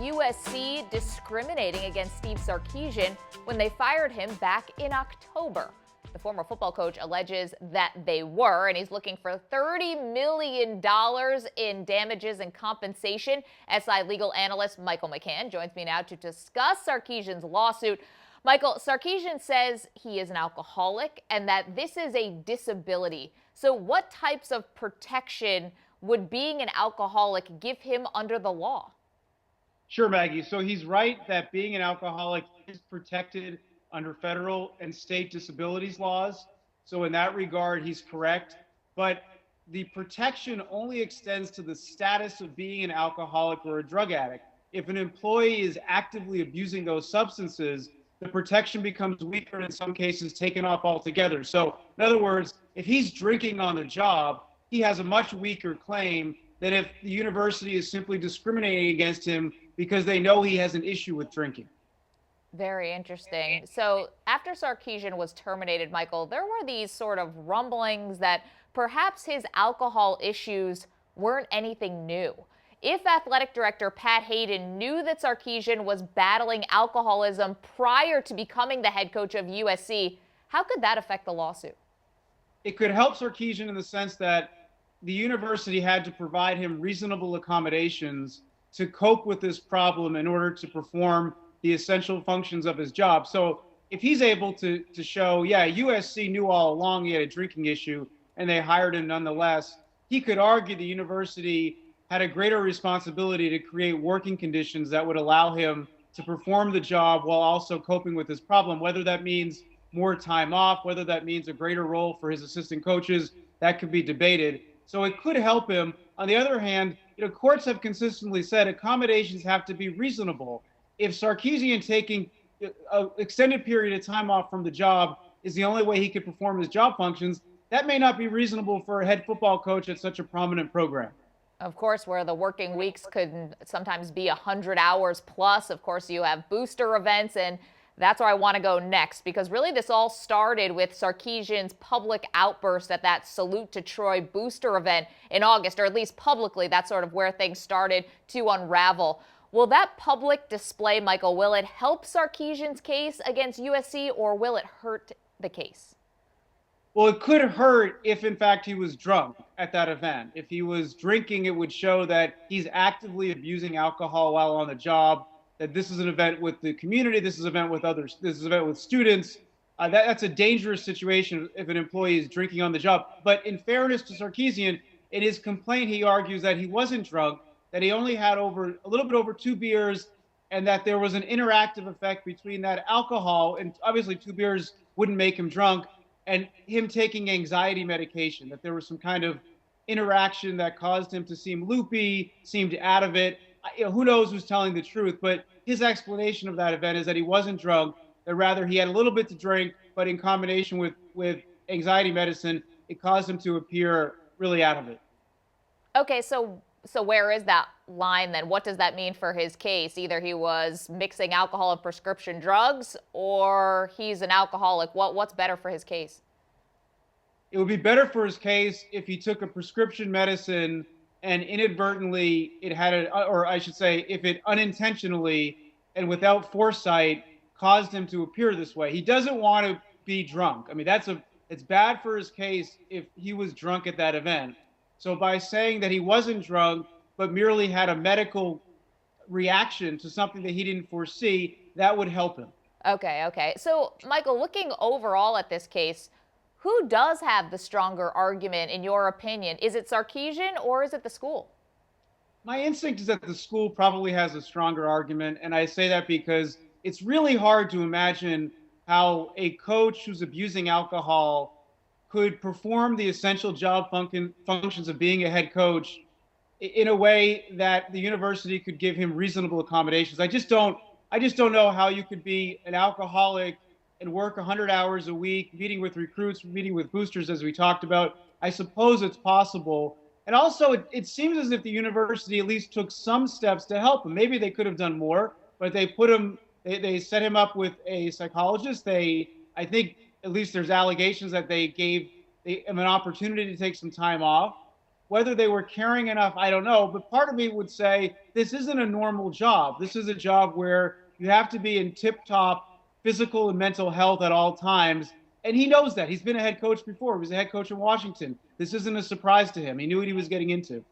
USC discriminating against Steve Sarkisian when they fired him back in October. The former football coach alleges that they were, and he's looking for $30 million in damages and compensation. SI legal analyst Michael McCann joins me now to discuss Sarkisian's lawsuit. Michael, Sarkisian says he is an alcoholic and that this is a disability. So what types of protection would being an alcoholic give him under the law? Sure, Maggie. So he's right that being an alcoholic is protected under federal and state disabilities laws. So in that regard, he's correct. But the protection only extends to the status of being an alcoholic or a drug addict. If an employee is actively abusing those substances, the protection becomes weaker, and in some cases taken off altogether. So in other words, if he's drinking on the job, he has a much weaker claim than if the university is simply discriminating against him because they know he has an issue with drinking. Very interesting. So after Sarkisian was terminated, Michael, there were these sort of rumblings that perhaps his alcohol issues weren't anything new. If athletic director Pat Hayden knew that Sarkisian was battling alcoholism prior to becoming the head coach of USC, how could that affect the lawsuit? It could help Sarkisian in the sense that the university had to provide him reasonable accommodations to cope with this problem in order to perform the essential functions of his job. So if he's able to show, yeah, USC knew all along he had a drinking issue and they hired him nonetheless, he could argue the university had a greater responsibility to create working conditions that would allow him to perform the job while also coping with this problem, whether that means more time off, whether that means a greater role for his assistant coaches, that could be debated. So it could help him. On the other hand, courts have consistently said accommodations have to be reasonable. If Sarkisian taking an extended period of time off from the job is the only way he could perform his job functions, that may not be reasonable for a head football coach at such a prominent program. Of course, where the working weeks could sometimes be 100 hours plus. Of course, you have booster events, and that's where I want to go next, because really this all started with Sarkisian's public outburst at that Salute to Troy booster event in August, or at least publicly, that's sort of where things started to unravel. Will that public display, Michael, will it help Sarkisian's case against USC, or will it hurt the case? Well, it could hurt if, in fact, he was drunk at that event. If he was drinking, it would show that he's actively abusing alcohol while on the job, that this is an event with the community, this is an event with others, this is an event with students. That's a dangerous situation if an employee is drinking on the job. But in fairness to Sarkisian, in his complaint, he argues that he wasn't drunk, that he only had a little bit over 2 beers, and that there was an interactive effect between that alcohol, and obviously 2 beers wouldn't make him drunk, and him taking anxiety medication, that there was some kind of interaction that caused him to seem loopy, seemed out of it. Who knows who's telling the truth, but his explanation of that event is that he wasn't drunk, that rather he had a little bit to drink, but in combination with anxiety medicine, it caused him to appear really out of it. Okay, so where is that line then? What does that mean for his case? Either he was mixing alcohol and prescription drugs, or he's an alcoholic. What's better for his case? It would be better for his case if he took a prescription medicine and inadvertently or I should say, if it unintentionally and without foresight caused him to appear this way. He doesn't want to be drunk. I mean, it's bad for his case if he was drunk at that event. So by saying that he wasn't drunk, but merely had a medical reaction to something that he didn't foresee, that would help him. Okay. So, Michael, looking overall at this case, who does have the stronger argument, in your opinion? Is it Sarkisian or is it the school? My instinct is that the school probably has a stronger argument, and I say that because it's really hard to imagine how a coach who's abusing alcohol could perform the essential job functions of being a head coach in a way that the university could give him reasonable accommodations. I just don't know how you could be an alcoholic and work 100 hours a week, meeting with recruits, meeting with boosters, as we talked about. I suppose it's possible. And also, it seems as if the university at least took some steps to help him. Maybe they could have done more, but they set him up with a psychologist. I think at least there's allegations that they gave him an opportunity to take some time off. Whether they were caring enough, I don't know. But part of me would say this isn't a normal job. This is a job where you have to be in tip-top physical and mental health at all times. And he knows that. He's been a head coach before. He was a head coach in Washington. This isn't a surprise to him. He knew what he was getting into.